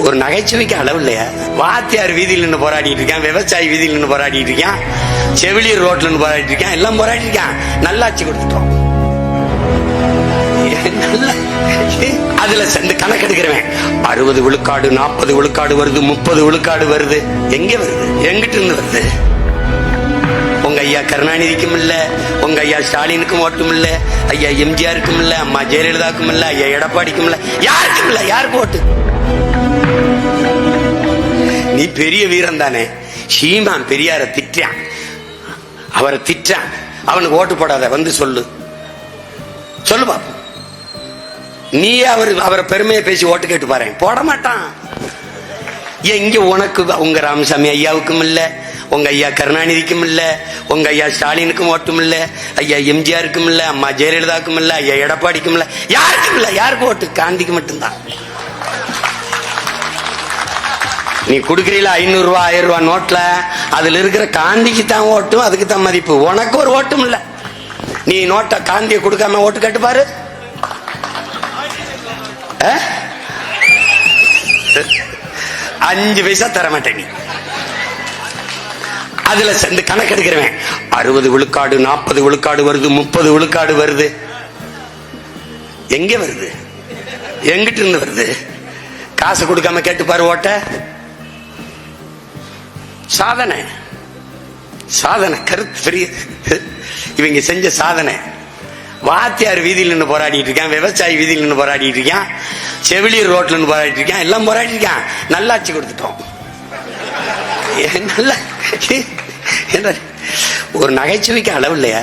ஒரு நகைச்சுவைக்கு அளவு இல்லையா? வாத்தியார் வீதியில் நின்று போராடிட்டு இருக்கான், விவசாயி வீதியில் நின்று போராடிட்டு இருக்கான், செவிலியர் ரோட்ல நின்று போராடிட்டு இருக்கான், எல்லாம் போராடிட்டு இருக்கான். நல்லாட்சி கொடுத்துட்டோம். அதுல சேர்ந்து கணக்கெடுக்கிறவன் 60 விழுக்காடு 40 விழுக்காடு வருது, 30 விழுக்காடு வருது. எங்க வருது? எங்கிட்ட இருந்து வருது? உங்க ஐயா கருணாநிதிக்கும் இல்ல, உங்க ஐயா ஸ்டாலினுக்கும் ஓட்டும் இல்ல, ஐயா எம்ஜிஆருக்கும் இல்ல, அம்மா ஜெயலலிதாவுக்கும் இல்ல, ஐயா எடப்பாடிக்கும் இல்ல, யாருக்கும் இல்ல. யாருக்கு ஓட்டு? நீ பெரிய வீரன் தானே. சீமான் பெரியார திட்டான், அவரை திட்டான், அவனுக்கு ஓட்டு போடாத வந்து சொல்லு, சொல்லு பாப்போம். நீ அவரை பெருமையை பேசி ஓட்டு கேட்டு பாரு, போட மாட்டான். இங்க உனக்கு உங்க ராமசாமி ஐயாவுக்கும் இல்ல, உங்க ஐயா கருணாநிதிக்கும் இல்ல, உங்க ஐயா ஸ்டாலினுக்கும் ஓட்டும் இல்ல, ஐயா எம்ஜிஆருக்கும் இல்ல, அம்மா ஜெயலலிதாவுக்கும் இல்ல, ஐயா எடப்பாடிக்கும் இல்ல, யாருக்கும் இல்ல. யாருக்கு ஓட்டு? காந்திக்கு மட்டும்தான். நீ குடுக்கறீல 500 ரூபாய் 1000 ரூபாய் நோட்ல, அதுல இருக்கிற காந்திக்கு தான் ஓட்டும், அதுக்கு தான் மதிப்பு. உனக்கு ஒரு ஓட்டும் இல்ல. நீ நோட்டை காந்தியை கொடுக்காம ஓட்டு கேட்டு பாரு. 5 பைசா தர மாட்டேன். நீ அதுல சேர்ந்து கணக்கெடுக்கிறவன் 60 விழுக்காடு 40 விழுக்காடு வருது, 30 விழுக்காடு வருது. எங்க வருது? எங்கிட்ட இருந்து வருது? காசு கொடுக்காம கேட்டு பாரு ஓட்ட. சாதனை சாதனை கருத்து பெரிய இவங்க செஞ்ச சாதனை. வாத்தியார் வீதியில் நின்று போராடிட்டு இருக்கான், விவசாயி வீதியில் நின்று போராடிட்டு இருக்கான், செவிலியர் ரோட்ல நின்று போராடிட்டு இருக்கான், எல்லாம் போராடிட்டு இருக்கான். நல்லாட்சி கொடுத்துட்டோம். நல்ல ஒரு நகைச்சுவைக்கு அளவு இல்லையா?